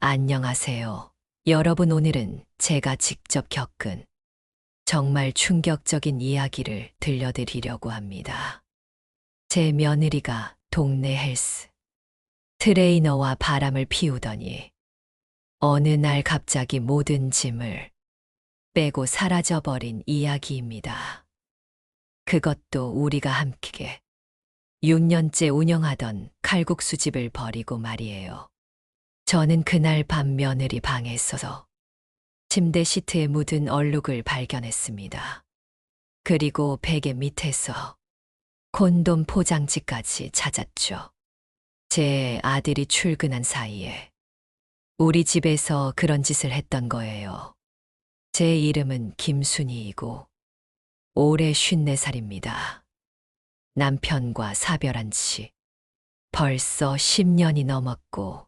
안녕하세요. 여러분, 오늘은 제가 직접 겪은 정말 충격적인 이야기를 들려드리려고 합니다. 제 며느리가 동네 헬스 트레이너와 바람을 피우더니 어느 날 갑자기 모든 짐을 빼고 사라져버린 이야기입니다. 그것도 우리가 함께 6년째 운영하던 칼국수집을 버리고 말이에요. 저는 그날 밤 며느리 방에 서서 침대 시트에 묻은 얼룩을 발견했습니다. 그리고 베개 밑에서 콘돔 포장지까지 찾았죠. 제 아들이 출근한 사이에 우리 집에서 그런 짓을 했던 거예요. 제 이름은 김순희이고 올해 54살입니다. 남편과 사별한 지 벌써 10년이 넘었고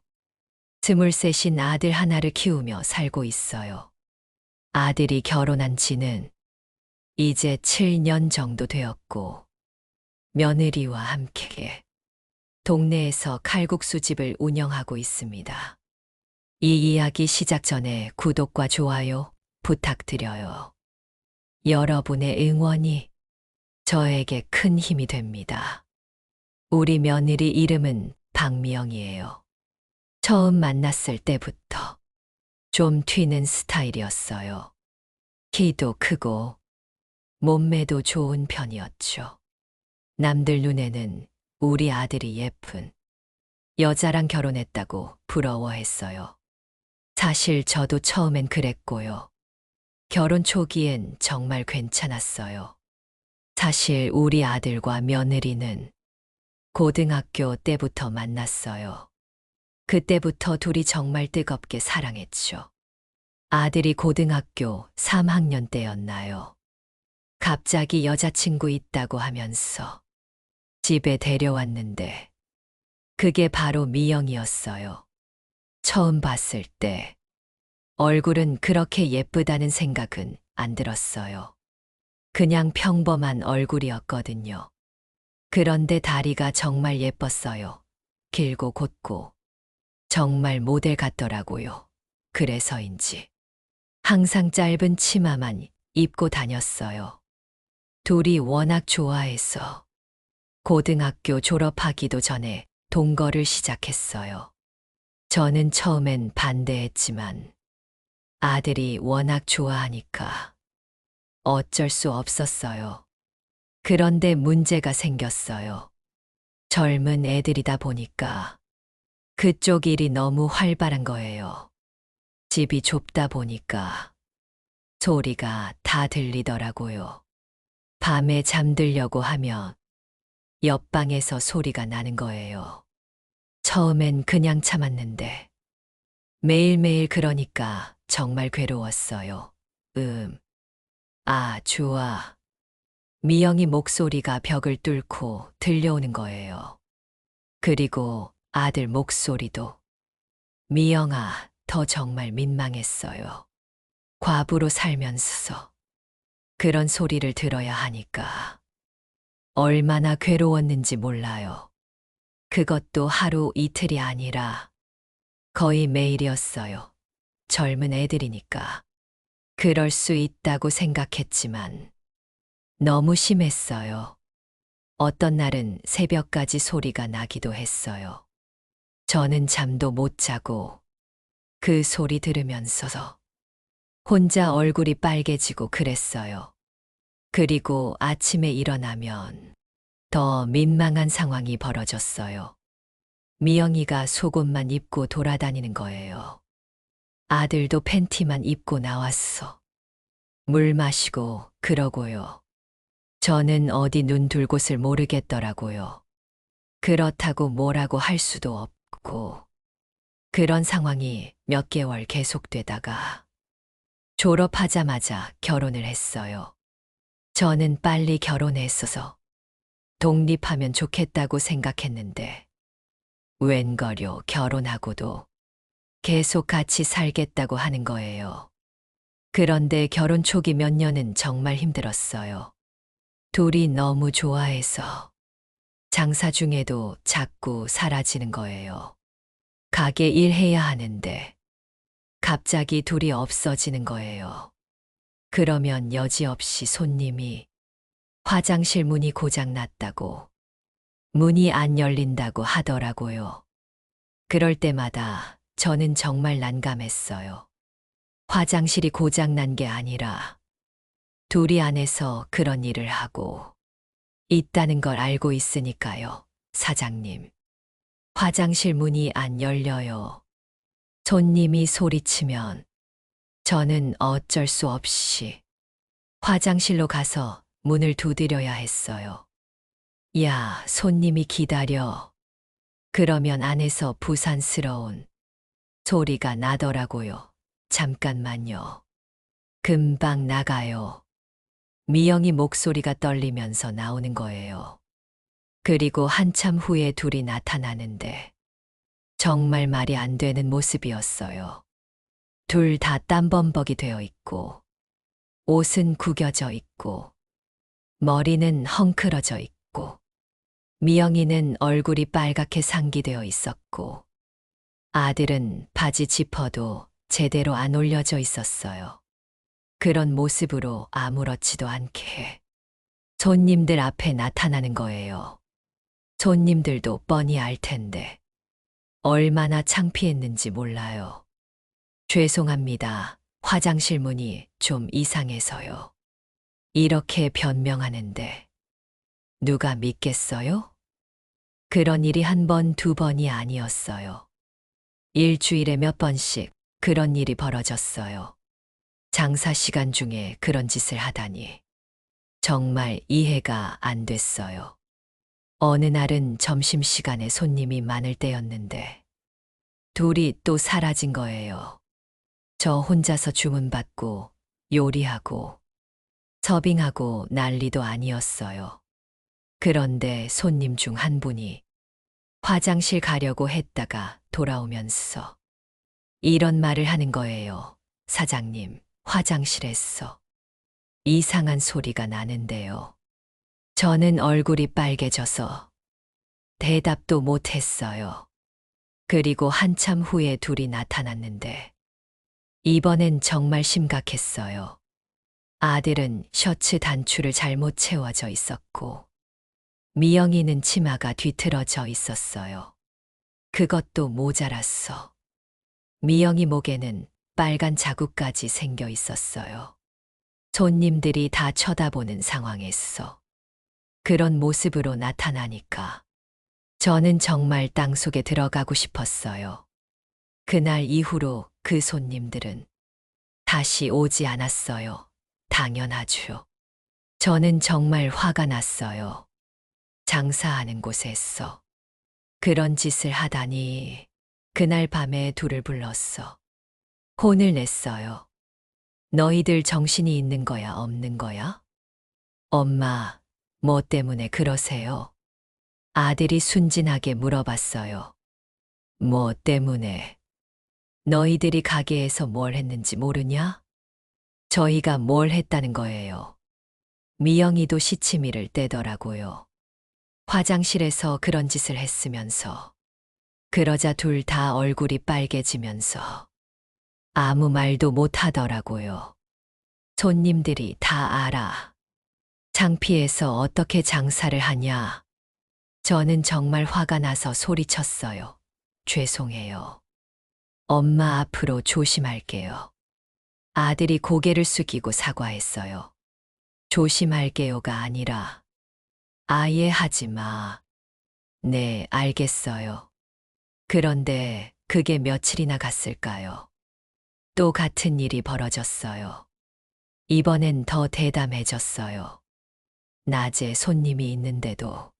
23인 아들 하나를 키우며 살고 있어요. 아들이 결혼한 지는 이제 7년 정도 되었고 며느리와 함께 동네에서 칼국수집을 운영하고 있습니다. 이 이야기 시작 전에 구독과 좋아요 부탁드려요. 여러분의 응원이 저에게 큰 힘이 됩니다. 우리 며느리 이름은 박미영이에요. 처음 만났을 때부터 좀 튀는 스타일이었어요. 키도 크고 몸매도 좋은 편이었죠. 남들 눈에는 우리 아들이 예쁜 여자랑 결혼했다고 부러워했어요. 사실 저도 처음엔 그랬고요. 결혼 초기엔 정말 괜찮았어요. 사실 우리 아들과 며느리는 고등학교 때부터 만났어요. 그때부터 둘이 정말 뜨겁게 사랑했죠. 아들이 고등학교 3학년 때였나요? 갑자기 여자친구 있다고 하면서 집에 데려왔는데 그게 바로 미영이었어요. 처음 봤을 때 얼굴은 그렇게 예쁘다는 생각은 안 들었어요. 그냥 평범한 얼굴이었거든요. 그런데 다리가 정말 예뻤어요. 길고 곧고. 정말 모델 같더라고요. 그래서인지 항상 짧은 치마만 입고 다녔어요. 둘이 워낙 좋아해서 고등학교 졸업하기도 전에 동거를 시작했어요. 저는 처음엔 반대했지만 아들이 워낙 좋아하니까 어쩔 수 없었어요. 그런데 문제가 생겼어요. 젊은 애들이다 보니까 그쪽 일이 너무 활발한 거예요. 집이 좁다 보니까 소리가 다 들리더라고요. 밤에 잠들려고 하면 옆방에서 소리가 나는 거예요. 처음엔 그냥 참았는데 매일매일 그러니까 정말 괴로웠어요. 좋아. 미영이 목소리가 벽을 뚫고 들려오는 거예요. 그리고 아들 목소리도. 미영아, 더 정말 민망했어요. 과부로 살면서 그런 소리를 들어야 하니까 얼마나 괴로웠는지 몰라요. 그것도 하루 이틀이 아니라 거의 매일이었어요. 젊은 애들이니까 그럴 수 있다고 생각했지만 너무 심했어요. 어떤 날은 새벽까지 소리가 나기도 했어요. 저는 잠도 못 자고 그 소리 들으면서 혼자 얼굴이 빨개지고 그랬어요. 그리고 아침에 일어나면 더 민망한 상황이 벌어졌어요. 미영이가 속옷만 입고 돌아다니는 거예요. 아들도 팬티만 입고 나왔어. 물 마시고 그러고요. 저는 어디 눈 둘 곳을 모르겠더라고요. 그렇다고 뭐라고 할 수도 없고. 그런 상황이 몇 개월 계속되다가 졸업하자마자 결혼을 했어요. 저는 빨리 결혼했어서 독립하면 좋겠다고 생각했는데 웬걸요, 결혼하고도 계속 같이 살겠다고 하는 거예요. 그런데 결혼 초기 몇 년은 정말 힘들었어요. 둘이 너무 좋아해서 장사 중에도 자꾸 사라지는 거예요. 가게 일해야 하는데 갑자기 둘이 없어지는 거예요. 그러면 여지없이 손님이 화장실 문이 고장 났다고, 문이 안 열린다고 하더라고요. 그럴 때마다 저는 정말 난감했어요. 화장실이 고장 난 게 아니라 둘이 안에서 그런 일을 하고 있다는 걸 알고 있으니까요, 사장님. 화장실 문이 안 열려요. 손님이 소리치면 저는 어쩔 수 없이 화장실로 가서 문을 두드려야 했어요. 야, 손님이 기다려. 그러면 안에서 부산스러운 소리가 나더라고요. 잠깐만요. 금방 나가요. 미영이 목소리가 떨리면서 나오는 거예요. 그리고 한참 후에 둘이 나타나는데 정말 말이 안 되는 모습이었어요. 둘 다 땀범벅이 되어 있고, 옷은 구겨져 있고, 머리는 헝클어져 있고, 미영이는 얼굴이 빨갛게 상기되어 있었고, 아들은 바지 지퍼도 제대로 안 올려져 있었어요. 그런 모습으로 아무렇지도 않게 손님들 앞에 나타나는 거예요. 손님들도 뻔히 알 텐데 얼마나 창피했는지 몰라요. 죄송합니다. 화장실 문이 좀 이상해서요. 이렇게 변명하는데 누가 믿겠어요? 그런 일이 한 번, 두 번이 아니었어요. 일주일에 몇 번씩 그런 일이 벌어졌어요. 장사 시간 중에 그런 짓을 하다니 정말 이해가 안 됐어요. 어느 날은 점심시간에 손님이 많을 때였는데 둘이 또 사라진 거예요. 저 혼자서 주문받고 요리하고 서빙하고 난리도 아니었어요. 그런데 손님 중 한 분이 화장실 가려고 했다가 돌아오면서 이런 말을 하는 거예요. 사장님, 화장실에서 이상한 소리가 나는데요. 저는 얼굴이 빨개져서 대답도 못했어요. 그리고 한참 후에 둘이 나타났는데 이번엔 정말 심각했어요. 아들은 셔츠 단추를 잘못 채워져 있었고 미영이는 치마가 뒤틀어져 있었어요. 그것도 모자랐어. 미영이 목에는 빨간 자국까지 생겨 있었어요. 손님들이 다 쳐다보는 상황에서 그런 모습으로 나타나니까 저는 정말 땅속에 들어가고 싶었어요. 그날 이후로 그 손님들은 다시 오지 않았어요. 당연하죠. 저는 정말 화가 났어요. 장사하는 곳에서 그런 짓을 하다니. 그날 밤에 둘을 불렀어. 혼을 냈어요. 너희들 정신이 있는 거야, 없는 거야? 엄마, 뭐 때문에 그러세요? 아들이 순진하게 물어봤어요. 뭐 때문에? 너희들이 가게에서 뭘 했는지 모르냐? 저희가 뭘 했다는 거예요. 미영이도 시치미를 떼더라고요. 화장실에서 그런 짓을 했으면서. 그러자 둘 다 얼굴이 빨개지면서 아무 말도 못 하더라고요. 손님들이 다 알아. 창피해서 어떻게 장사를 하냐. 저는 정말 화가 나서 소리쳤어요. 죄송해요. 엄마 앞으로 조심할게요. 아들이 고개를 숙이고 사과했어요. 조심할게요가 아니라 아예 하지 마. 네, 알겠어요. 그런데 그게 며칠이나 갔을까요? 또 같은 일이 벌어졌어요. 이번엔 더 대담해졌어요. 낮에 손님이 있는데도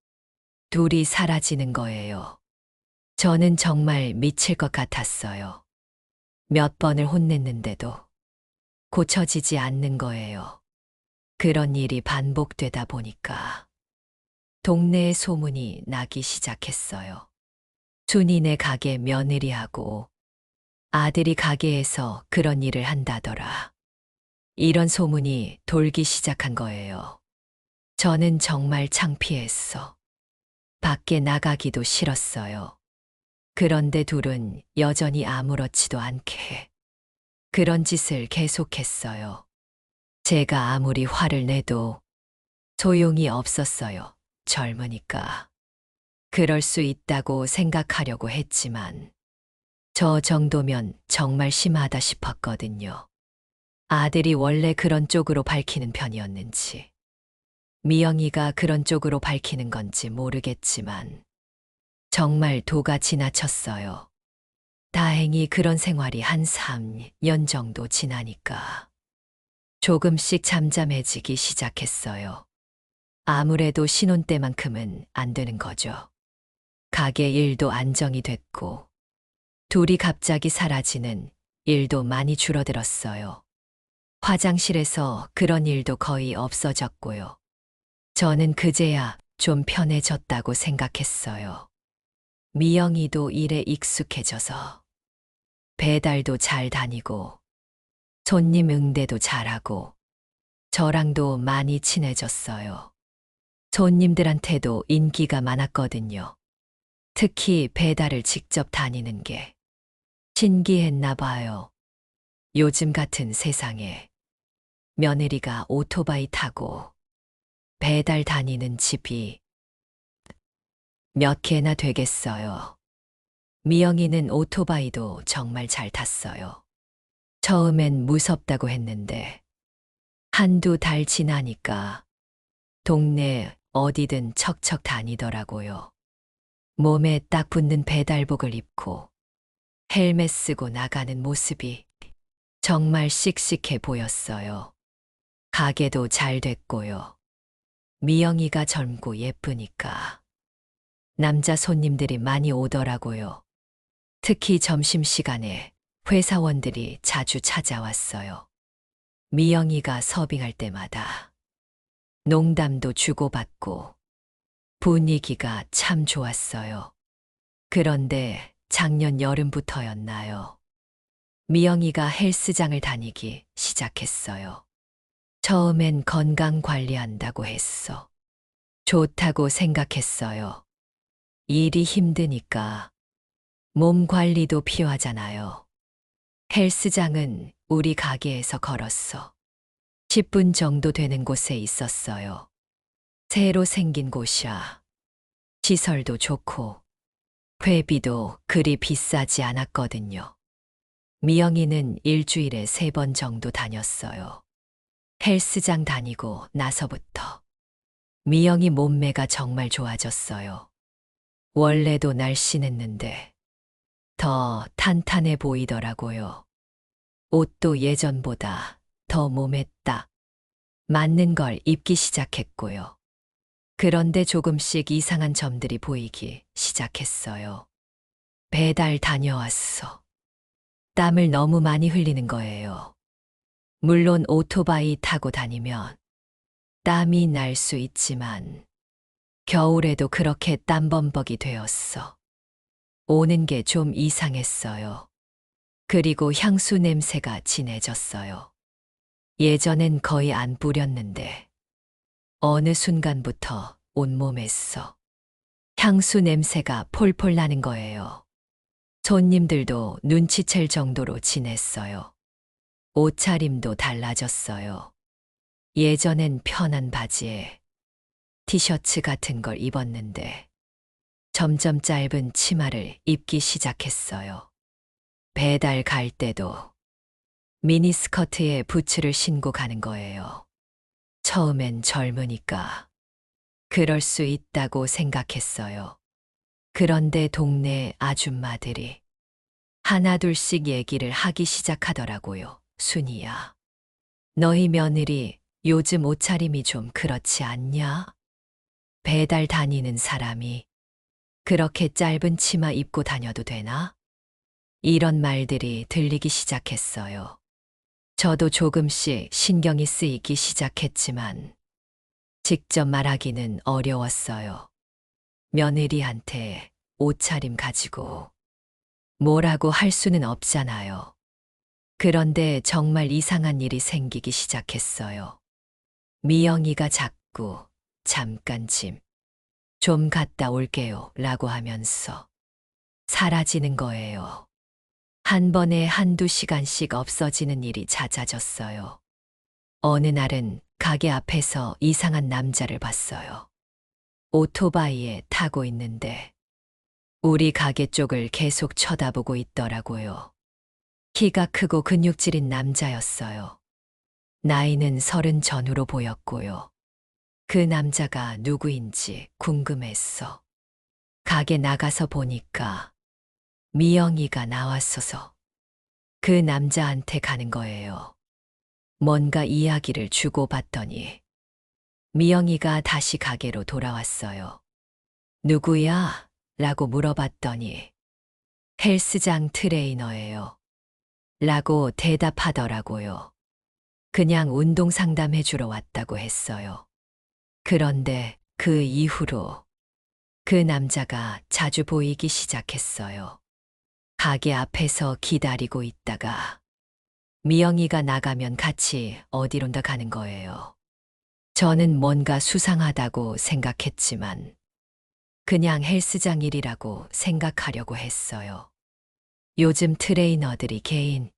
둘이 사라지는 거예요. 저는 정말 미칠 것 같았어요. 몇 번을 혼냈는데도 고쳐지지 않는 거예요. 그런 일이 반복되다 보니까 동네에 소문이 나기 시작했어요. 순이네 가게 며느리하고 아들이 가게에서 그런 일을 한다더라. 이런 소문이 돌기 시작한 거예요. 저는 정말 창피했어. 밖에 나가기도 싫었어요. 그런데 둘은 여전히 아무렇지도 않게 그런 짓을 계속했어요. 제가 아무리 화를 내도 소용이 없었어요. 젊으니까. 그럴 수 있다고 생각하려고 했지만 저 정도면 정말 심하다 싶었거든요. 아들이 원래 그런 쪽으로 밝히는 편이었는지, 미영이가 그런 쪽으로 밝히는 건지 모르겠지만 정말 도가 지나쳤어요. 다행히 그런 생활이 한 3년 정도 지나니까 조금씩 잠잠해지기 시작했어요. 아무래도 신혼 때만큼은 안 되는 거죠. 가게 일도 안정이 됐고, 둘이 갑자기 사라지는 일도 많이 줄어들었어요. 화장실에서 그런 일도 거의 없어졌고요. 저는 그제야 좀 편해졌다고 생각했어요. 미영이도 일에 익숙해져서 배달도 잘 다니고 손님 응대도 잘하고 저랑도 많이 친해졌어요. 손님들한테도 인기가 많았거든요. 특히 배달을 직접 다니는 게 신기했나 봐요. 요즘 같은 세상에 며느리가 오토바이 타고 배달 다니는 집이 몇 개나 되겠어요. 미영이는 오토바이도 정말 잘 탔어요. 처음엔 무섭다고 했는데 한두 달 지나니까 동네 어디든 척척 다니더라고요. 몸에 딱 붙는 배달복을 입고 헬멧 쓰고 나가는 모습이 정말 씩씩해 보였어요. 가게도 잘 됐고요. 미영이가 젊고 예쁘니까 남자 손님들이 많이 오더라고요. 특히 점심시간에 회사원들이 자주 찾아왔어요. 미영이가 서빙할 때마다 농담도 주고받고 분위기가 참 좋았어요. 그런데 작년 여름부터였나요? 미영이가 헬스장을 다니기 시작했어요. 처음엔 건강 관리한다고 했어. 좋다고 생각했어요. 일이 힘드니까 몸 관리도 필요하잖아요. 헬스장은 우리 가게에서 걸었어. 10분 정도 되는 곳에 있었어요. 새로 생긴 곳이야. 시설도 좋고 회비도 그리 비싸지 않았거든요. 미영이는 일주일에 3번 정도 다녔어요. 헬스장 다니고 나서부터 미영이 몸매가 정말 좋아졌어요. 원래도 날씬했는데 더 탄탄해 보이더라고요. 옷도 예전보다 더 몸에 딱 맞는 걸 입기 시작했고요. 그런데 조금씩 이상한 점들이 보이기 시작했어요. 배달 다녀왔어. 땀을 너무 많이 흘리는 거예요. 물론 오토바이 타고 다니면 땀이 날 수 있지만 겨울에도 그렇게 땀범벅이 되었어. 오는 게 좀 이상했어요. 그리고 향수 냄새가 진해졌어요. 예전엔 거의 안 뿌렸는데 어느 순간부터 온몸에서 향수 냄새가 폴폴 나는 거예요. 손님들도 눈치챌 정도로 진했어요. 옷차림도 달라졌어요. 예전엔 편한 바지에 티셔츠 같은 걸 입었는데 점점 짧은 치마를 입기 시작했어요. 배달 갈 때도 미니스커트에 부츠를 신고 가는 거예요. 처음엔 젊으니까 그럴 수 있다고 생각했어요. 그런데 동네 아줌마들이 하나둘씩 얘기를 하기 시작하더라고요. 순이야, 너희 며느리 요즘 옷차림이 좀 그렇지 않냐? 배달 다니는 사람이 그렇게 짧은 치마 입고 다녀도 되나? 이런 말들이 들리기 시작했어요. 저도 조금씩 신경이 쓰이기 시작했지만 직접 말하기는 어려웠어요. 며느리한테 옷차림 가지고 뭐라고 할 수는 없잖아요. 그런데 정말 이상한 일이 생기기 시작했어요. 미영이가 자꾸 잠깐 짐 좀 갔다 올게요 라고 하면서 사라지는 거예요. 한 번에 한두 시간씩 없어지는 일이 잦아졌어요. 어느 날은 가게 앞에서 이상한 남자를 봤어요. 오토바이에 타고 있는데 우리 가게 쪽을 계속 쳐다보고 있더라고요. 키가 크고 근육질인 남자였어요. 나이는 30 전후로 보였고요. 그 남자가 누구인지 궁금했어. 가게 나가서 보니까 미영이가 나왔어서 그 남자한테 가는 거예요. 뭔가 이야기를 주고받더니 미영이가 다시 가게로 돌아왔어요. 누구야? 라고 물어봤더니 헬스장 트레이너예요. 라고 대답하더라고요. 그냥 운동 상담해 주러 왔다고 했어요. 그런데 그 이후로 그 남자가 자주 보이기 시작했어요. 가게 앞에서 기다리고 있다가 미영이가 나가면 같이 어디론가 가는 거예요. 저는 뭔가 수상하다고 생각했지만 그냥 헬스장 일이라고 생각하려고 했어요. 요즘 트레이너들이 개인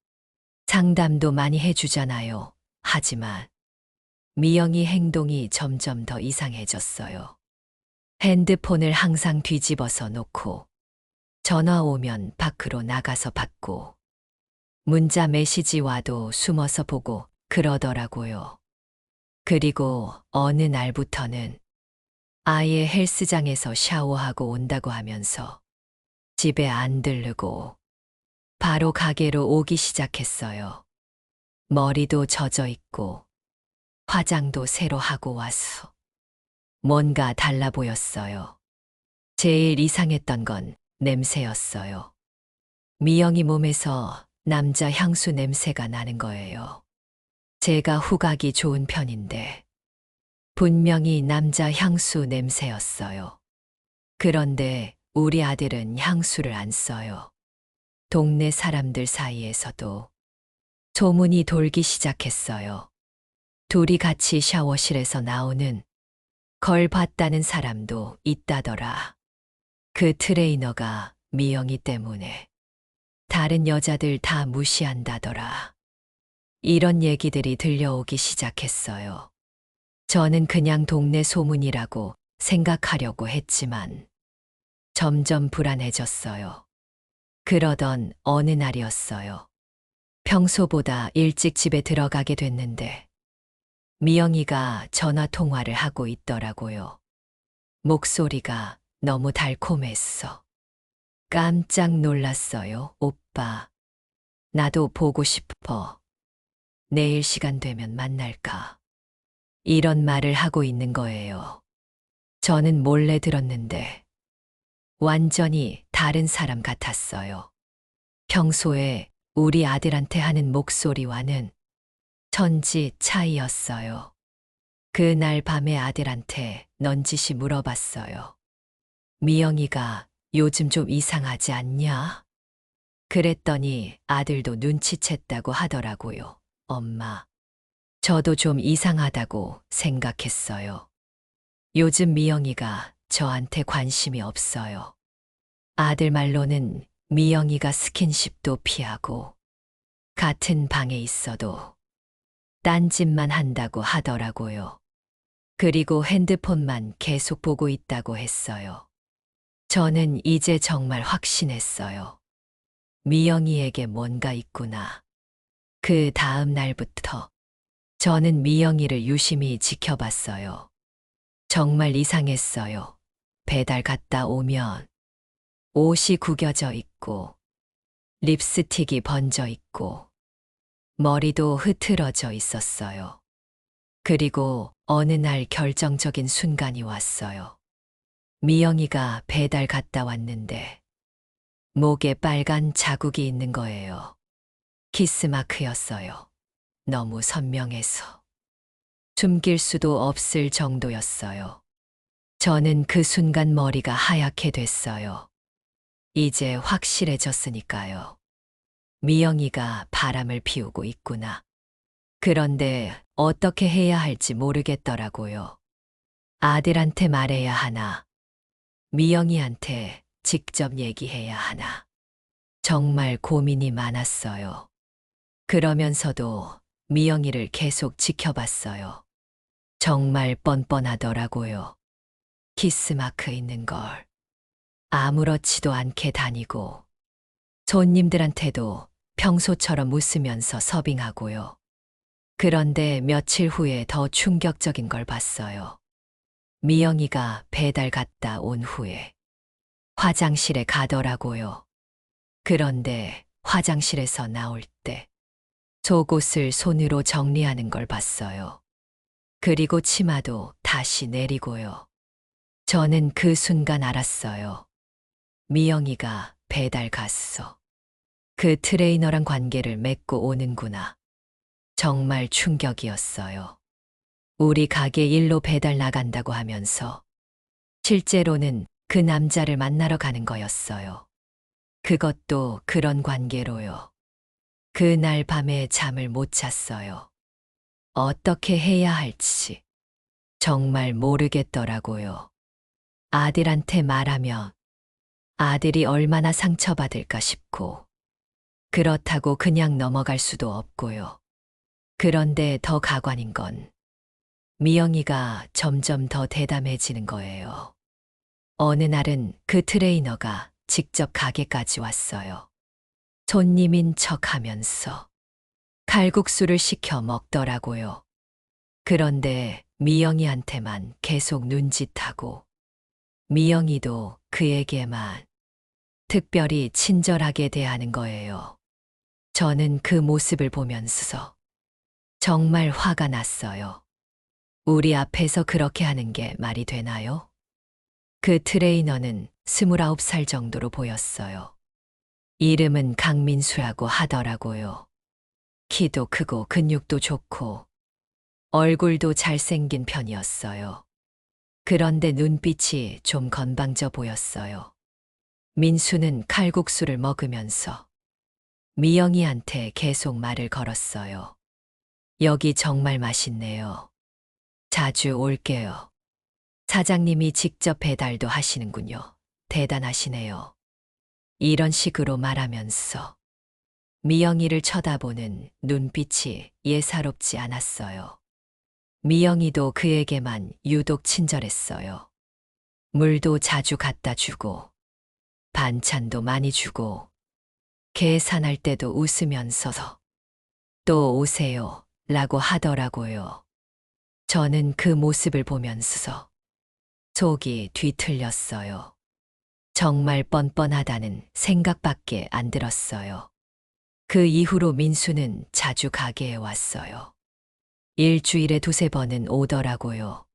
상담도 많이 해주잖아요. 하지만 미영이 행동이 점점 더 이상해졌어요. 핸드폰을 항상 뒤집어서 놓고 전화 오면 밖으로 나가서 받고 문자 메시지 와도 숨어서 보고 그러더라고요. 그리고 어느 날부터는 아예 헬스장에서 샤워하고 온다고 하면서 집에 안 들르고 바로 가게로 오기 시작했어요. 머리도 젖어 있고 화장도 새로 하고 와서 뭔가 달라 보였어요. 제일 이상했던 건 냄새였어요. 미영이 몸에서 남자 향수 냄새가 나는 거예요. 제가 후각이 좋은 편인데 분명히 남자 향수 냄새였어요. 그런데 우리 아들은 향수를 안 써요. 동네 사람들 사이에서도 소문이 돌기 시작했어요. 둘이 같이 샤워실에서 나오는 걸 봤다는 사람도 있다더라. 그 트레이너가 미영이 때문에 다른 여자들 다 무시한다더라. 이런 얘기들이 들려오기 시작했어요. 저는 그냥 동네 소문이라고 생각하려고 했지만 점점 불안해졌어요. 그러던 어느 날이었어요. 평소보다 일찍 집에 들어가게 됐는데 미영이가 전화 통화를 하고 있더라고요. 목소리가 너무 달콤했어. 깜짝 놀랐어요, 오빠. 나도 보고 싶어. 내일 시간 되면 만날까? 이런 말을 하고 있는 거예요. 저는 몰래 들었는데 완전히 다른 사람 같았어요. 평소에 우리 아들한테 하는 목소리와는 천지 차이였어요. 그날 밤에 아들한테 넌지시 물어봤어요. 미영이가 요즘 좀 이상하지 않냐? 그랬더니 아들도 눈치챘다고 하더라고요. 엄마, 저도 좀 이상하다고 생각했어요. 요즘 미영이가 저한테 관심이 없어요. 아들 말로는 미영이가 스킨십도 피하고 같은 방에 있어도 딴짓만 한다고 하더라고요. 그리고 핸드폰만 계속 보고 있다고 했어요. 저는 이제 정말 확신했어요. 미영이에게 뭔가 있구나. 그 다음 날부터 저는 미영이를 유심히 지켜봤어요. 정말 이상했어요. 배달 갔다 오면 옷이 구겨져 있고 립스틱이 번져 있고 머리도 흐트러져 있었어요. 그리고 어느 날 결정적인 순간이 왔어요. 미영이가 배달 갔다 왔는데 목에 빨간 자국이 있는 거예요. 키스마크였어요. 너무 선명해서 숨길 수도 없을 정도였어요. 저는 그 순간 머리가 하얗게 됐어요. 이제 확실해졌으니까요. 미영이가 바람을 피우고 있구나. 그런데 어떻게 해야 할지 모르겠더라고요. 아들한테 말해야 하나? 미영이한테 직접 얘기해야 하나? 정말 고민이 많았어요. 그러면서도 미영이를 계속 지켜봤어요. 정말 뻔뻔하더라고요. 키스마크 있는 걸 아무렇지도 않게 다니고 손님들한테도 평소처럼 웃으면서 서빙하고요. 그런데 며칠 후에 더 충격적인 걸 봤어요. 미영이가 배달 갔다 온 후에 화장실에 가더라고요. 그런데 화장실에서 나올 때 속옷을 손으로 정리하는 걸 봤어요. 그리고 치마도 다시 내리고요. 저는 그 순간 알았어요. 미영이가 배달 갔어. 그 트레이너랑 관계를 맺고 오는구나. 정말 충격이었어요. 우리 가게 일로 배달 나간다고 하면서 실제로는 그 남자를 만나러 가는 거였어요. 그것도 그런 관계로요. 그날 밤에 잠을 못 잤어요. 어떻게 해야 할지 정말 모르겠더라고요. 아들한테 말하면 아들이 얼마나 상처받을까 싶고, 그렇다고 그냥 넘어갈 수도 없고요. 그런데 더 가관인 건 미영이가 점점 더 대담해지는 거예요. 어느 날은 그 트레이너가 직접 가게까지 왔어요. 손님인 척 하면서 칼국수를 시켜 먹더라고요. 그런데 미영이한테만 계속 눈짓하고 미영이도 그에게만 특별히 친절하게 대하는 거예요. 저는 그 모습을 보면서 정말 화가 났어요. 우리 앞에서 그렇게 하는 게 말이 되나요? 그 트레이너는 29살 정도로 보였어요. 이름은 강민수라고 하더라고요. 키도 크고 근육도 좋고 얼굴도 잘생긴 편이었어요. 그런데 눈빛이 좀 건방져 보였어요. 민수는 칼국수를 먹으면서 미영이한테 계속 말을 걸었어요. 여기 정말 맛있네요. 자주 올게요. 사장님이 직접 배달도 하시는군요. 대단하시네요. 이런 식으로 말하면서 미영이를 쳐다보는 눈빛이 예사롭지 않았어요. 미영이도 그에게만 유독 친절했어요. 물도 자주 갖다 주고 반찬도 많이 주고 계산할 때도 웃으면서 또 오세요 라고 하더라고요. 저는 그 모습을 보면서 속이 뒤틀렸어요. 정말 뻔뻔하다는 생각밖에 안 들었어요. 그 이후로 민수는 자주 가게에 왔어요. 일주일에 2~3번은 오더라고요.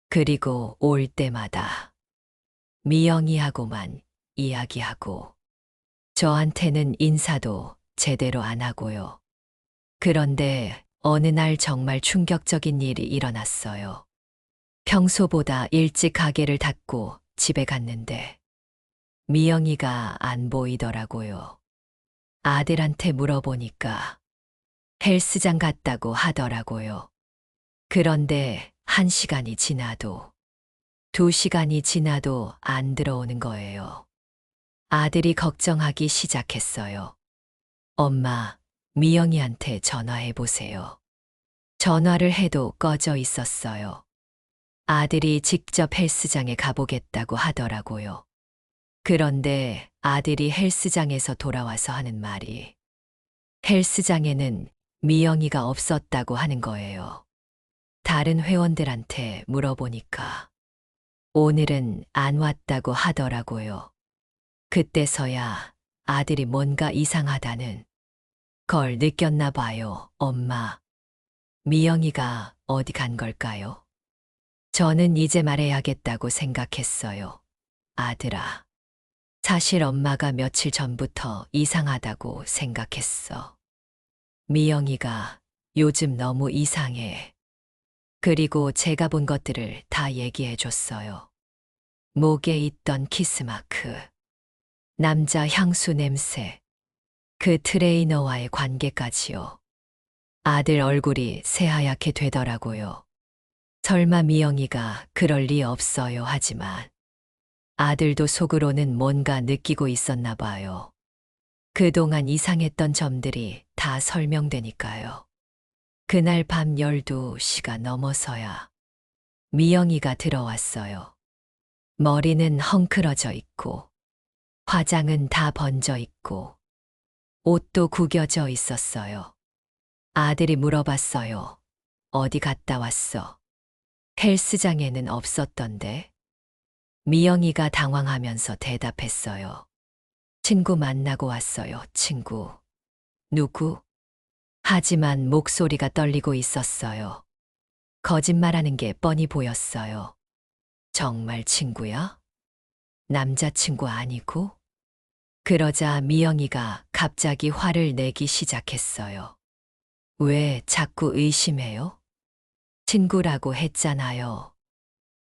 그리고 올 때마다 미영이하고만 이야기하고 저한테는 인사도 제대로 안 하고요. 그런데 어느 날 정말 충격적인 일이 일어났어요. 평소보다 일찍 가게를 닫고 집에 갔는데 미영이가 안 보이더라고요. 아들한테 물어보니까 헬스장 갔다고 하더라고요. 그런데 1시간이 지나도 2시간이 지나도 안 들어오는 거예요. 아들이 걱정하기 시작했어요. 엄마, 미영이한테 전화해 보세요. 전화를 해도 꺼져 있었어요. 아들이 직접 헬스장에 가보겠다고 하더라고요. 그런데 아들이 헬스장에서 돌아와서 하는 말이 헬스장에는 미영이가 없었다고 하는 거예요. 다른 회원들한테 물어보니까 오늘은 안 왔다고 하더라고요. 그때서야 아들이 뭔가 이상하다는 걸 느꼈나 봐요. 엄마, 미영이가 어디 간 걸까요? 저는 이제 말해야겠다고 생각했어요. 아들아, 사실 엄마가 며칠 전부터 이상하다고 생각했어. 미영이가 요즘 너무 이상해. 그리고 제가 본 것들을 다 얘기해 줬어요. 목에 있던 키스마크, 남자 향수 냄새, 그 트레이너와의 관계까지요. 아들 얼굴이 새하얗게 되더라고요. 설마 미영이가 그럴 리 없어요 하지만 아들도 속으로는 뭔가 느끼고 있었나 봐요. 그동안 이상했던 점들이 다 설명되니까요. 그날 밤 12시가 넘어서야 미영이가 들어왔어요. 머리는 헝클어져 있고, 화장은 다 번져 있고, 옷도 구겨져 있었어요. 아들이 물어봤어요. 어디 갔다 왔어? 헬스장에는 없었던데. 미영이가 당황하면서 대답했어요. 친구 만나고 왔어요, 친구. 누구? 하지만 목소리가 떨리고 있었어요. 거짓말하는 게 뻔히 보였어요. 정말 친구야? 남자친구 아니고? 그러자 미영이가 갑자기 화를 내기 시작했어요. 왜 자꾸 의심해요? 친구라고 했잖아요.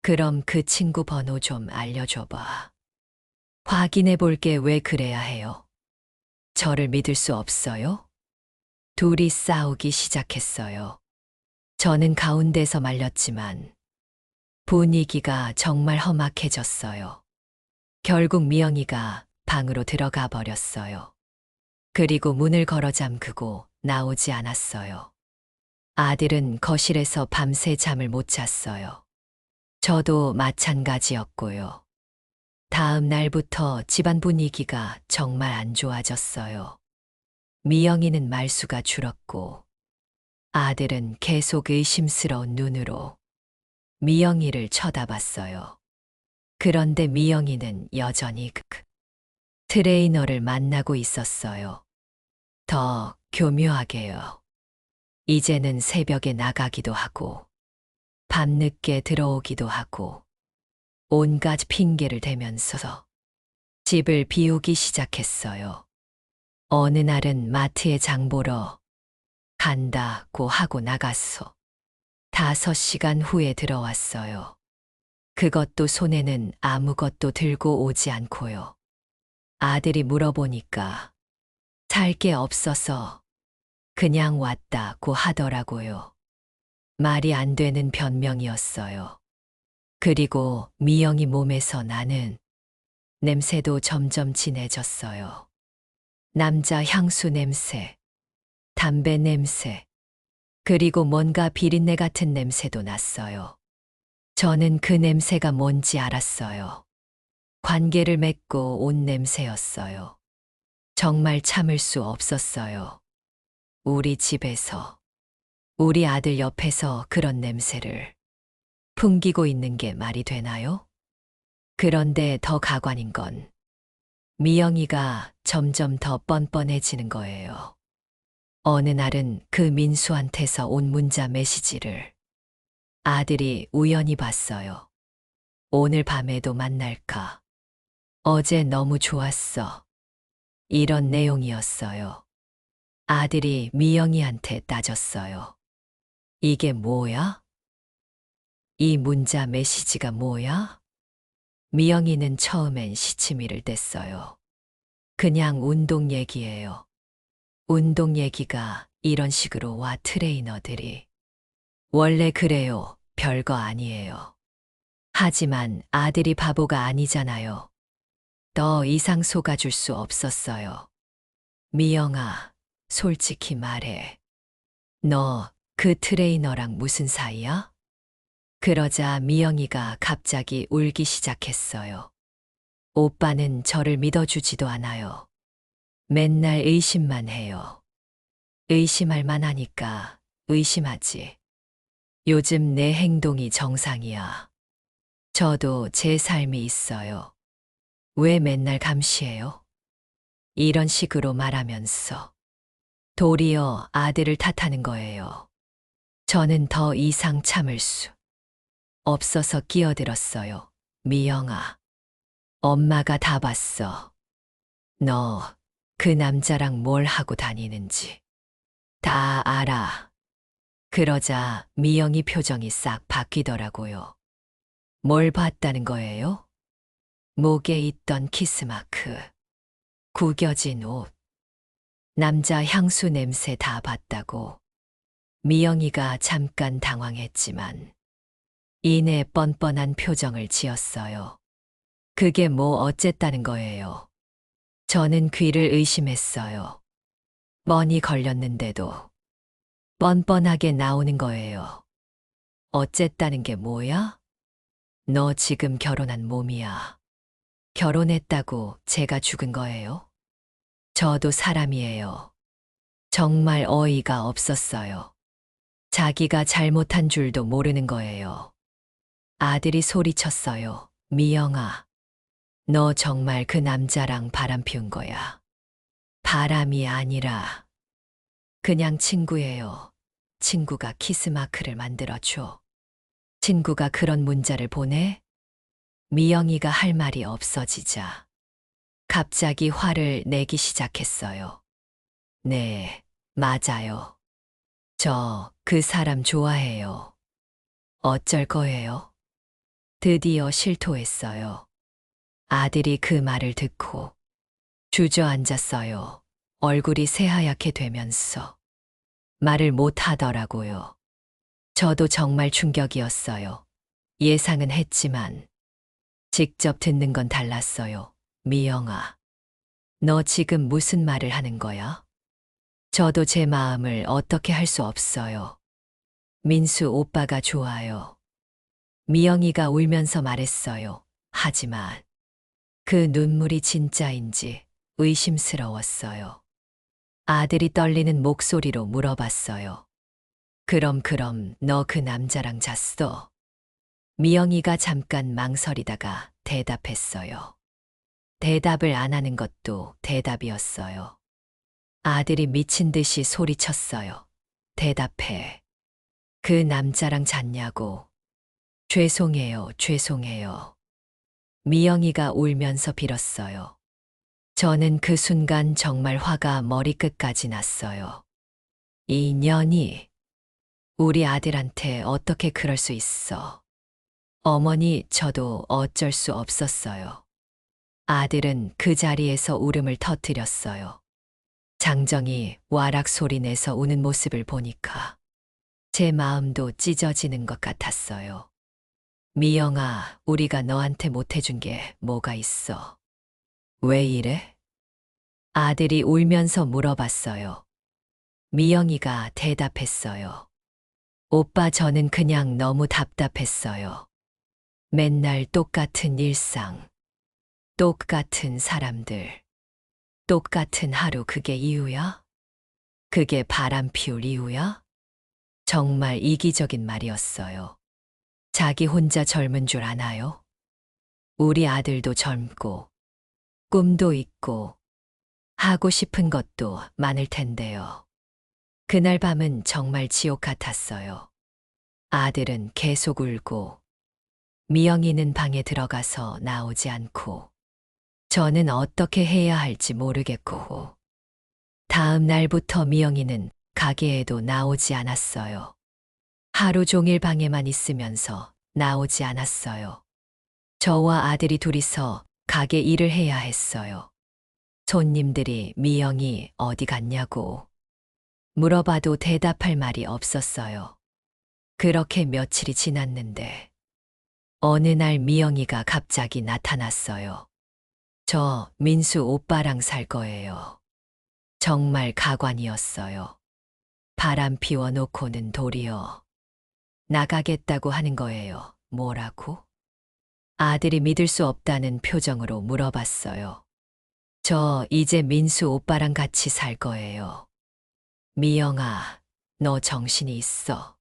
그럼 그 친구 번호 좀 알려줘봐. 확인해 볼게. 왜 그래야 해요? 저를 믿을 수 없어요? 둘이 싸우기 시작했어요. 저는 가운데서 말렸지만 분위기가 정말 험악해졌어요. 결국 미영이가 방으로 들어가 버렸어요. 그리고 문을 걸어 잠그고 나오지 않았어요. 아들은 거실에서 밤새 잠을 못 잤어요. 저도 마찬가지였고요. 다음 날부터 집안 분위기가 정말 안 좋아졌어요. 미영이는 말수가 줄었고, 아들은 계속 의심스러운 눈으로 미영이를 쳐다봤어요. 그런데 미영이는 여전히 트레이너를 만나고 있었어요. 더 교묘하게요. 이제는 새벽에 나가기도 하고, 밤늦게 들어오기도 하고, 온갖 핑계를 대면서 집을 비우기 시작했어요. 어느 날은 마트에 장 보러 간다고 하고 나갔어. 5시간 후에 들어왔어요. 그것도 손에는 아무것도 들고 오지 않고요. 아들이 물어보니까 살 게 없어서 그냥 왔다고 하더라고요. 말이 안 되는 변명이었어요. 그리고 미영이 몸에서 나는 냄새도 점점 진해졌어요. 남자 향수 냄새, 담배 냄새, 그리고 뭔가 비린내 같은 냄새도 났어요. 저는 그 냄새가 뭔지 알았어요. 관계를 맺고 온 냄새였어요. 정말 참을 수 없었어요. 우리 집에서, 우리 아들 옆에서 그런 냄새를 풍기고 있는 게 말이 되나요? 그런데 더 가관인 건 미영이가 점점 더 뻔뻔해지는 거예요. 어느 날은 그 민수한테서 온 문자 메시지를 아들이 우연히 봤어요. 오늘 밤에도 만날까? 어제 너무 좋았어. 이런 내용이었어요. 아들이 미영이한테 따졌어요. 이게 뭐야? 이 문자 메시지가 뭐야? 미영이는 처음엔 시치미를 댔어요. 그냥 운동 얘기예요. 운동 얘기가 이런 식으로 와. 트레이너들이. 원래 그래요. 별거 아니에요. 하지만 아들이 바보가 아니잖아요. 더 이상 속아줄 수 없었어요. 미영아, 솔직히 말해. 너 그 트레이너랑 무슨 사이야? 그러자 미영이가 갑자기 울기 시작했어요. 오빠는 저를 믿어주지도 않아요. 맨날 의심만 해요. 의심할 만하니까 의심하지. 요즘 내 행동이 정상이야. 저도 제 삶이 있어요. 왜 맨날 감시해요? 이런 식으로 말하면서 도리어 아들을 탓하는 거예요. 저는 더 이상 참을 수 없어서 끼어들었어요. 미영아, 엄마가 다 봤어. 너 그 남자랑 뭘 하고 다니는지 다 알아. 그러자 미영이 표정이 싹 바뀌더라고요. 뭘 봤다는 거예요? 목에 있던 키스마크, 구겨진 옷, 남자 향수 냄새 다 봤다고. 미영이가 잠깐 당황했지만 이내 뻔뻔한 표정을 지었어요. 그게 뭐 어쨌다는 거예요. 저는 귀를 의심했어요. 뻔히 걸렸는데도 뻔뻔하게 나오는 거예요. 어쨌다는 게 뭐야? 너 지금 결혼한 몸이야. 결혼했다고 제가 죽은 거예요? 저도 사람이에요. 정말 어이가 없었어요. 자기가 잘못한 줄도 모르는 거예요. 아들이 소리쳤어요. 미영아, 너 정말 그 남자랑 바람 피운 거야. 바람이 아니라 그냥 친구예요. 친구가 키스마크를 만들어줘. 친구가 그런 문자를 보내? 미영이가 할 말이 없어지자 갑자기 화를 내기 시작했어요. 네, 맞아요. 저 그 사람 좋아해요. 어쩔 거예요? 드디어 실토했어요. 아들이 그 말을 듣고 주저앉았어요. 얼굴이 새하얗게 되면서 말을 못 하더라고요. 저도 정말 충격이었어요. 예상은 했지만 직접 듣는 건 달랐어요. 미영아, 너 지금 무슨 말을 하는 거야? 저도 제 마음을 어떻게 할 수 없어요. 민수 오빠가 좋아요. 미영이가 울면서 말했어요. 하지만 그 눈물이 진짜인지 의심스러웠어요. 아들이 떨리는 목소리로 물어봤어요. 그럼 너 그 남자랑 잤어? 미영이가 잠깐 망설이다가 대답했어요. 대답을 안 하는 것도 대답이었어요. 아들이 미친 듯이 소리쳤어요. 대답해. 그 남자랑 잤냐고. 죄송해요, 죄송해요. 미영이가 울면서 빌었어요. 저는 그 순간 정말 화가 머리끝까지 났어요. 이 년이 우리 아들한테 어떻게 그럴 수 있어. 어머니, 저도 어쩔 수 없었어요. 아들은 그 자리에서 울음을 터뜨렸어요. 장정이 와락 소리 내서 우는 모습을 보니까 제 마음도 찢어지는 것 같았어요. 미영아, 우리가 너한테 못해준 게 뭐가 있어? 왜 이래? 아들이 울면서 물어봤어요. 미영이가 대답했어요. 오빠, 저는 그냥 너무 답답했어요. 맨날 똑같은 일상, 똑같은 사람들, 똑같은 하루, 그게 이유야? 그게 바람 피울 이유야? 정말 이기적인 말이었어요. 자기 혼자 젊은 줄 아나요? 우리 아들도 젊고, 꿈도 있고, 하고 싶은 것도 많을 텐데요. 그날 밤은 정말 지옥 같았어요. 아들은 계속 울고, 미영이는 방에 들어가서 나오지 않고, 저는 어떻게 해야 할지 모르겠고, 다음 날부터 미영이는 가게에도 나오지 않았어요. 하루 종일 방에만 있으면서 나오지 않았어요. 저와 아들이 둘이서 가게 일을 해야 했어요. 손님들이 미영이 어디 갔냐고 물어봐도 대답할 말이 없었어요. 그렇게 며칠이 지났는데 어느 날 미영이가 갑자기 나타났어요. 저 민수 오빠랑 살 거예요. 정말 가관이었어요. 바람 피워놓고는 도리어 나가겠다고 하는 거예요. 뭐라고? 아들이 믿을 수 없다는 표정으로 물어봤어요. 저 이제 민수 오빠랑 같이 살 거예요. 미영아, 너 정신이 있어.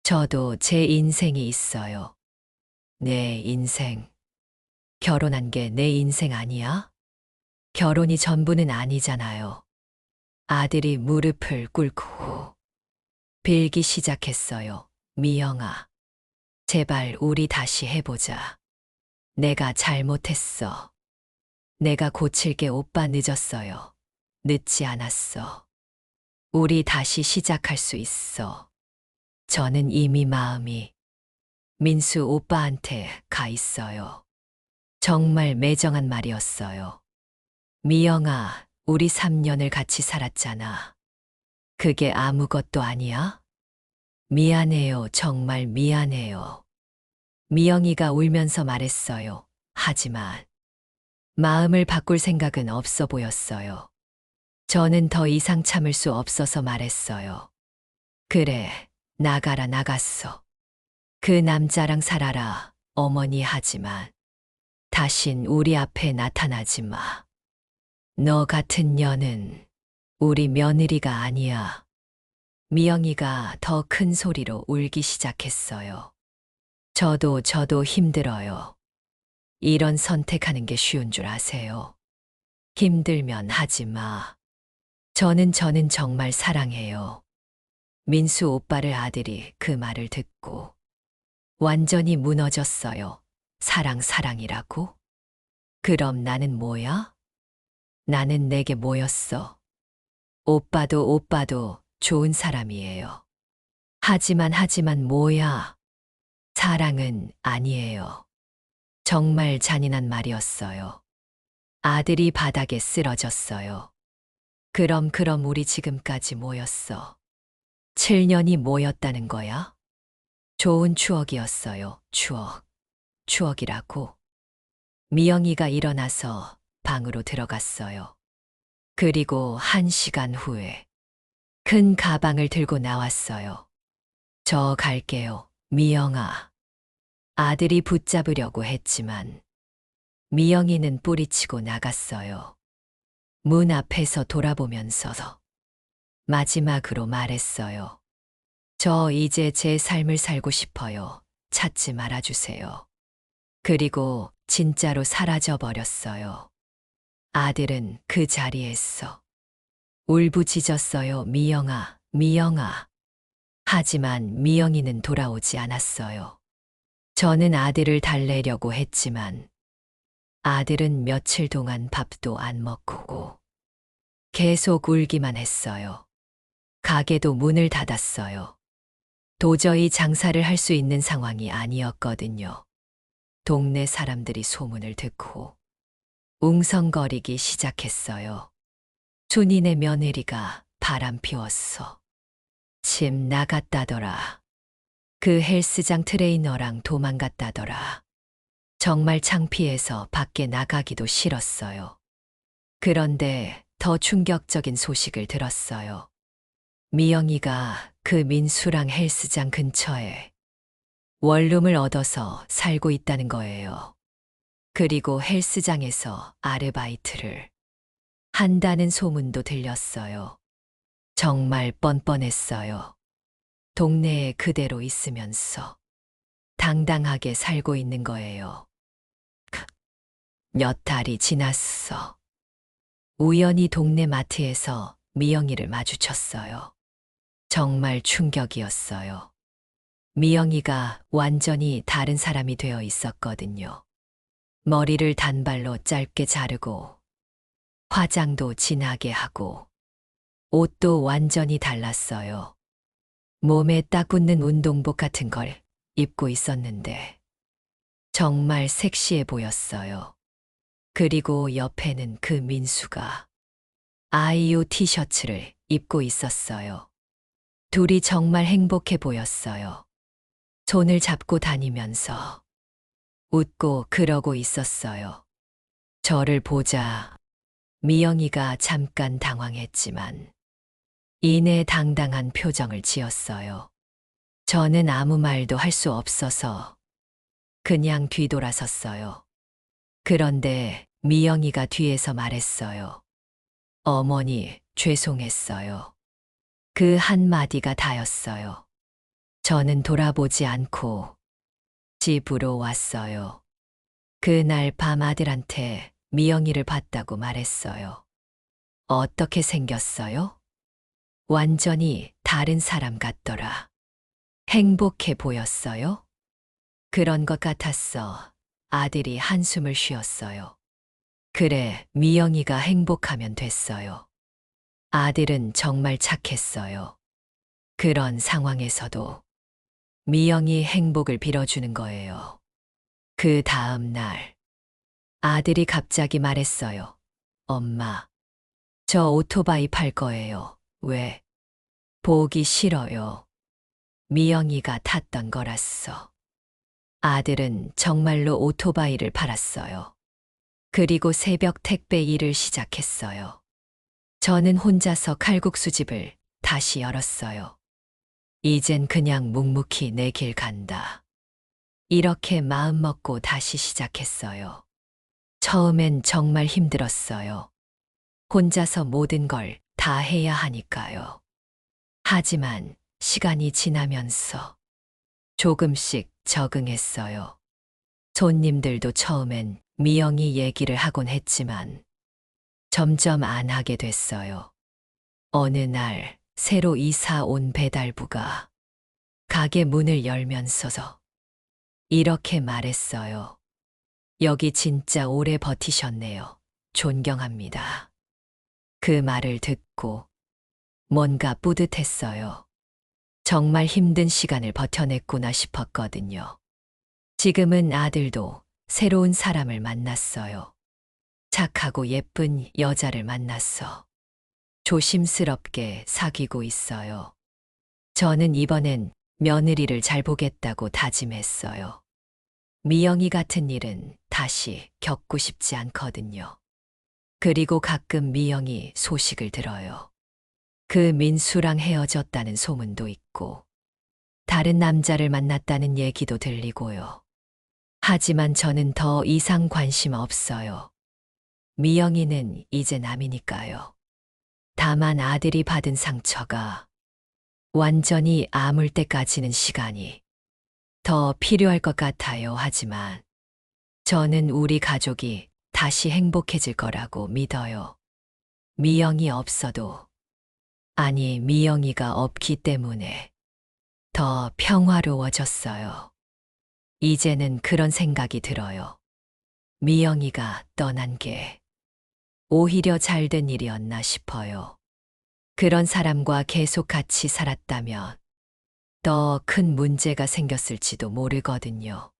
저도 제 인생이 있어요. 내 인생. 결혼한 게 내 인생 아니야? 결혼이 전부는 아니잖아요. 아들이 무릎을 꿇고 빌기 시작했어요. 미영아, 제발 우리 다시 해보자. 내가 잘못했어. 내가 고칠게. 오빠, 늦었어요. 늦지 않았어. 우리 다시 시작할 수 있어. 저는 이미 마음이 민수 오빠한테 가 있어요. 정말 매정한 말이었어요. 미영아, 우리 3년을 같이 살았잖아. 그게 아무것도 아니야? 미안해요. 정말 미안해요. 미영이가 울면서 말했어요. 하지만 마음을 바꿀 생각은 없어 보였어요. 저는 더 이상 참을 수 없어서 말했어요. 그래, 나가라 나갔어. 그 남자랑 살아라, 어머니 하지만 다신 우리 앞에 나타나지 마. 너 같은 년은 우리 며느리가 아니야. 미영이가 더 큰 소리로 울기 시작했어요. 저도 힘들어요. 이런 선택하는 게 쉬운 줄 아세요. 힘들면 하지 마. 저는 정말 사랑해요. 민수 오빠를 아들이 그 말을 듣고 완전히 무너졌어요. 사랑이라고? 그럼 나는 뭐야? 나는 내게 뭐였어? 오빠도 좋은 사람이에요. 하지만 뭐야? 사랑은 아니에요. 정말 잔인한 말이었어요. 아들이 바닥에 쓰러졌어요. 그럼 우리 지금까지 모였어. 7년이 모였다는 거야? 좋은 추억이었어요. 추억이라고. 미영이가 일어나서 방으로 들어갔어요. 그리고 1시간 후에 큰 가방을 들고 나왔어요. 저 갈게요, 미영아. 아들이 붙잡으려고 했지만 미영이는 뿌리치고 나갔어요. 문 앞에서 돌아보면서 마지막으로 말했어요. 저 이제 제 삶을 살고 싶어요. 찾지 말아주세요. 그리고 진짜로 사라져 버렸어요. 아들은 그 자리에서 울부짖었어요. 미영아. 하지만 미영이는 돌아오지 않았어요. 저는 아들을 달래려고 했지만 아들은 며칠 동안 밥도 안 먹고 계속 울기만 했어요. 가게도 문을 닫았어요. 도저히 장사를 할 수 있는 상황이 아니었거든요. 동네 사람들이 소문을 듣고 웅성거리기 시작했어요. 순이네 며느리가 바람 피웠어. 집 나갔다더라. 그 헬스장 트레이너랑 도망갔다더라. 정말 창피해서 밖에 나가기도 싫었어요. 그런데 더 충격적인 소식을 들었어요. 미영이가 그 민수랑 헬스장 근처에 원룸을 얻어서 살고 있다는 거예요. 그리고 헬스장에서 아르바이트를 한다는 소문도 들렸어요. 정말 뻔뻔했어요. 동네에 그대로 있으면서 당당하게 살고 있는 거예요. 몇 달이 지났어. 우연히 동네 마트에서 미영이를 마주쳤어요. 정말 충격이었어요. 미영이가 완전히 다른 사람이 되어 있었거든요. 머리를 단발로 짧게 자르고 화장도 진하게 하고 옷도 완전히 달랐어요. 몸에 딱 붙는 운동복 같은 걸 입고 있었는데 정말 섹시해 보였어요. 그리고 옆에는 그 민수가 아이유 티셔츠를 입고 있었어요. 둘이 정말 행복해 보였어요. 손을 잡고 다니면서 웃고 그러고 있었어요. 저를 보자 미영이가 잠깐 당황했지만 이내 당당한 표정을 지었어요. 저는 아무 말도 할 수 없어서 그냥 뒤돌아섰어요. 그런데 미영이가 뒤에서 말했어요. 어머니, 죄송했어요. 그 한마디가 다였어요. 저는 돌아보지 않고 집으로 왔어요. 그날 밤 아들한테 미영이를 봤다고 말했어요. 어떻게 생겼어요? 완전히 다른 사람 같더라. 행복해 보였어요? 그런 것 같았어. 아들이 한숨을 쉬었어요. 그래, 미영이가 행복하면 됐어요. 아들은 정말 착했어요. 그런 상황에서도 미영이 행복을 빌어주는 거예요. 그 다음 날, 아들이 갑자기 말했어요. 엄마, 저 오토바이 팔 거예요. 왜? 보기 싫어요. 미영이가 탔던 거랐어. 아들은 정말로 오토바이를 팔았어요. 그리고 새벽 택배 일을 시작했어요. 저는 혼자서 칼국수집을 다시 열었어요. 이젠 그냥 묵묵히 내 길 간다. 이렇게 마음먹고 다시 시작했어요. 처음엔 정말 힘들었어요. 혼자서 모든 걸 다 해야 하니까요. 하지만 시간이 지나면서 조금씩 적응했어요. 손님들도 처음엔 미영이 얘기를 하곤 했지만 점점 안 하게 됐어요. 어느 날 새로 이사 온 배달부가 가게 문을 열면서 이렇게 말했어요. 여기 진짜 오래 버티셨네요. 존경합니다. 그 말을 듣고 뭔가 뿌듯했어요. 정말 힘든 시간을 버텨냈구나 싶었거든요. 지금은 아들도 새로운 사람을 만났어요. 착하고 예쁜 여자를 만났어. 조심스럽게 사귀고 있어요. 저는 이번엔 며느리를 잘 보겠다고 다짐했어요. 미영이 같은 일은 다시 겪고 싶지 않거든요. 그리고 가끔 미영이 소식을 들어요. 그 민수랑 헤어졌다는 소문도 있고, 다른 남자를 만났다는 얘기도 들리고요. 하지만 저는 더 이상 관심 없어요. 미영이는 이제 남이니까요. 다만 아들이 받은 상처가 완전히 아물 때까지는 시간이 더 필요할 것 같아요. 하지만 저는 우리 가족이 다시 행복해질 거라고 믿어요. 미영이 없어도, 아니, 미영이가 없기 때문에 더 평화로워졌어요. 이제는 그런 생각이 들어요. 미영이가 떠난 게 오히려 잘된 일이었나 싶어요. 그런 사람과 계속 같이 살았다면 더 큰 문제가 생겼을지도 모르거든요.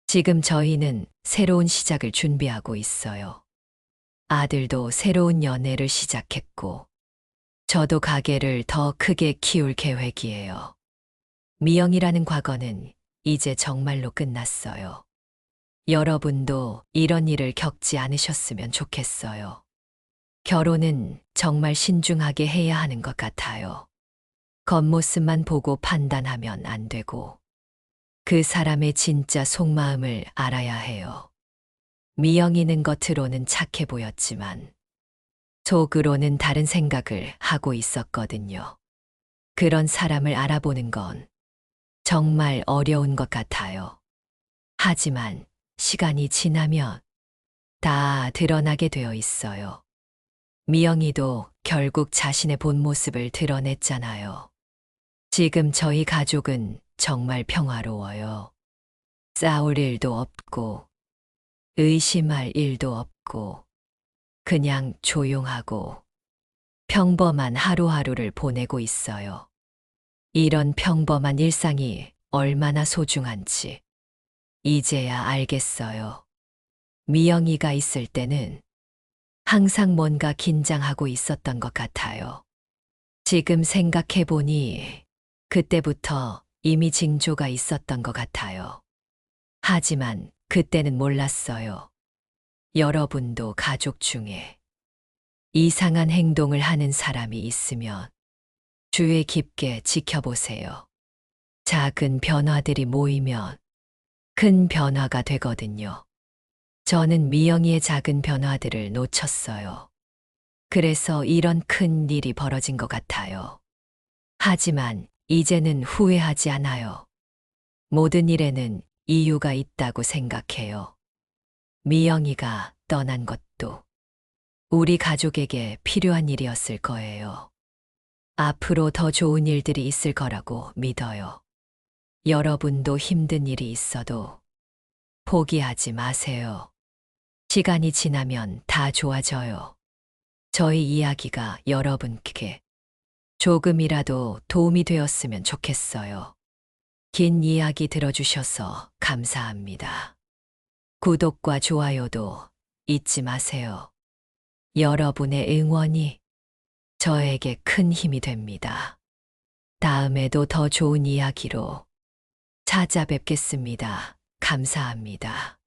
지금 저희는 새로운 시작을 준비하고 있어요. 아들도 새로운 연애를 시작했고, 저도 가게를 더 크게 키울 계획이에요. 미영이라는 과거는 이제 정말로 끝났어요. 여러분도 이런 일을 겪지 않으셨으면 좋겠어요. 결혼은 정말 신중하게 해야 하는 것 같아요. 겉모습만 보고 판단하면 안 되고, 그 사람의 진짜 속마음을 알아야 해요. 미영이는 겉으로는 착해 보였지만, 속으로는 다른 생각을 하고 있었거든요. 그런 사람을 알아보는 건 정말 어려운 것 같아요. 하지만 시간이 지나면 다 드러나게 되어 있어요. 미영이도 결국 자신의 본 모습을 드러냈잖아요. 지금 저희 가족은 정말 평화로워요. 싸울 일도 없고, 의심할 일도 없고, 그냥 조용하고 평범한 하루하루를 보내고 있어요. 이런 평범한 일상이 얼마나 소중한지 이제야 알겠어요. 미영이가 있을 때는 항상 뭔가 긴장하고 있었던 것 같아요. 지금 생각해보니 그때부터 이미 징조가 있었던 것 같아요. 하지만 그때는 몰랐어요. 여러분도 가족 중에 이상한 행동을 하는 사람이 있으면 주의 깊게 지켜보세요. 작은 변화들이 모이면 큰 변화가 되거든요. 저는 미영이의 작은 변화들을 놓쳤어요. 그래서 이런 큰 일이 벌어진 것 같아요. 하지만 이제는 후회하지 않아요. 모든 일에는 이유가 있다고 생각해요. 미영이가 떠난 것도 우리 가족에게 필요한 일이었을 거예요. 앞으로 더 좋은 일들이 있을 거라고 믿어요. 여러분도 힘든 일이 있어도 포기하지 마세요. 시간이 지나면 다 좋아져요. 저희 이야기가 여러분께 조금이라도 도움이 되었으면 좋겠어요. 긴 이야기 들어주셔서 감사합니다. 구독과 좋아요도 잊지 마세요. 여러분의 응원이 저에게 큰 힘이 됩니다. 다음에도 더 좋은 이야기로 찾아뵙겠습니다. 감사합니다.